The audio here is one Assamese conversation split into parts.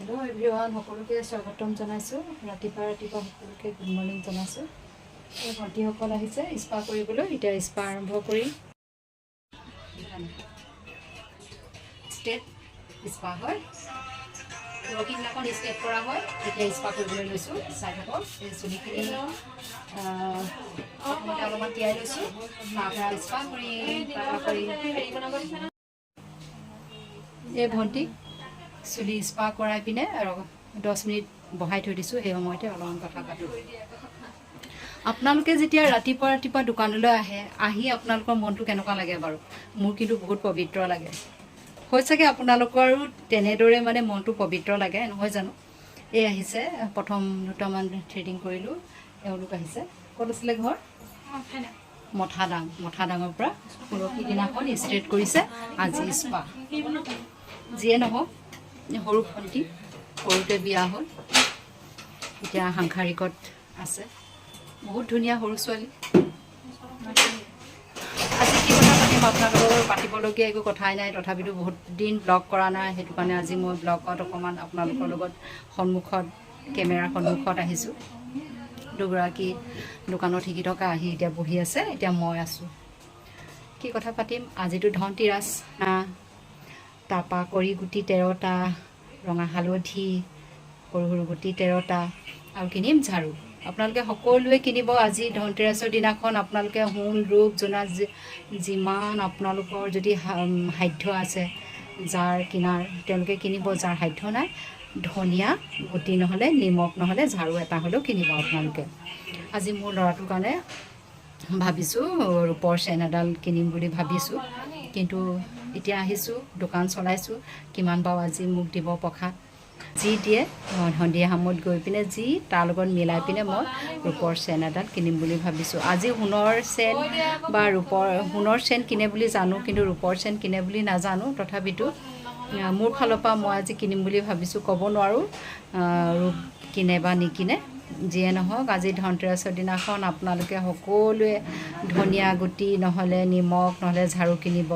हेलो एवरीवन সকলোকে স্বাগতম জনাইছো ৰাতিপুৱা সকলোকে গুড মৰ্নিং জনাইছো এই ভণ্টিসকল আহিছে স্পা কৰিবলৈ এতিয়া স্পা আৰম্ভ কৰি ষ্টেপ স্পা হয় ৰকিংলাখন ষ্টেপ কৰা হয় এতিয়া স্পা কৰিবলৈ লৈছো চাই থাকক এই চুলিখিনি অলপমান তিয়াই লৈছো তাৰপৰা স্পা কৰি এই ভণ্টি চুলি স্পা কৰাই পিনে আৰু 10 মিনিট বহাই থৈ দিছোঁ এই সময়তে অলপমান কথা পাতোঁ আপোনালোকে যেতিয়া ৰাতিপুৱা দোকানলৈ আহি আপোনালোকৰ মনটো কেনেকুৱা লাগে বাৰু মোৰ কিন্তু বহুত পবিত্ৰ লাগে হয় চাগে আপোনালোকৰো তেনেদৰে মানে মনটো পবিত্ৰ লাগে নহয় জানো এই আহিছে প্ৰথম দুটামান থ্ৰেডিং কৰিলোঁ এওঁলোক আহিছে ক'ত আছিলে ঘৰ মঠাদাঙৰ পৰা পৰহি দিনাখন ষ্ট্ৰেট কৰিছে আজি স্পা যিয়ে নহওক সৰু ভণ্টি সৰুতে বিয়া হ'ল এতিয়া সাংসাৰিকত আছে বহুত ধুনীয়া সৰু ছোৱালী আজি কি কথা পাতিম আপোনালোকৰ পাতিবলগীয়া একো কথাই নাই তথাপিতো বহুত দিন ব্লগ কৰা নাই সেইটো কাৰণে আজি মই ব্লগত অকণমান আপোনালোকৰ লগত সন্মুখত কেমেৰাৰ সন্মুখত আহিছোঁ দুগৰাকী দোকানত শিকি থকা আহি এতিয়া বহি আছে এতিয়া মই আছোঁ কি কথা পাতিম আজিতো ধনতিৰাছ তাৰপৰা কৰি গুটি 13টা ৰঙা হালধি সৰু সৰু গুটি 13টা আৰু কিনিম ঝাৰু আপোনালোকে সকলোৱে কিনিব আজি ধনতিৰাছৰ দিনাখন আপোনালোকে সোণ ৰূপ জোনা যিমান আপোনালোকৰ যদি সাধ্য আছে যাৰ কিনাৰ তেওঁলোকে কিনিব যাৰ সাধ্য নাই ধনিয়া গুটি নহ'লে নিমখ নহ'লে ঝাৰু এটা হ'লেও কিনিব আপোনালোকে আজি মোৰ ল'ৰাটোৰ কাৰণে ভাবিছোঁ ৰূপৰ চেন এডাল কিনিম বুলি ভাবিছোঁ কিন্তু এতিয়া আহিছোঁ দোকান চলাইছোঁ কিমান বাৰু আজি মোক দিব প্ৰসাদ যি দিয়ে সন্ধিয়া সময়ত গৈ পিনে যি তাৰ লগত মিলাই পিনে মই ৰূপৰ চেন এডাল কিনিম বুলি ভাবিছোঁ আজি সোণৰ চেন বা সোণৰ চেন কিনে বুলি জানো কিন্তু ৰূপৰ চেন কিনে বুলি নাজানো তথাপিতো মোৰ ফালৰ পৰা মই আজি কিনিম বুলি ভাবিছোঁ ক'ব নোৱাৰোঁ ৰূপ কিনে বা নিকিনে যিয়ে নহওক আজি ধনতিৰাছৰ দিনাখন আপোনালোকে সকলোৱে ধনিয়া গুটি নহ'লে নিমখ নহ'লে ঝাৰু কিনিব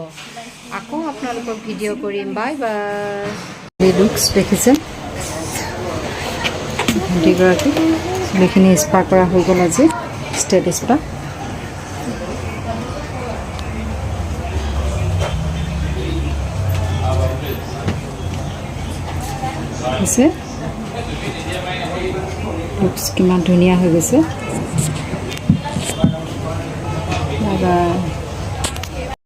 আকৌ আপোনালোকক ভিডিঅ' কৰিম বাই বাই লুকছ দেখিছে ভণ্টিগৰাকী চুলিখিনি স্পা কৰা হৈ গ'ল আজি ষ্টেট স্পা হৈছে লুকছ কিমান ধুনীয়া হৈ গৈছে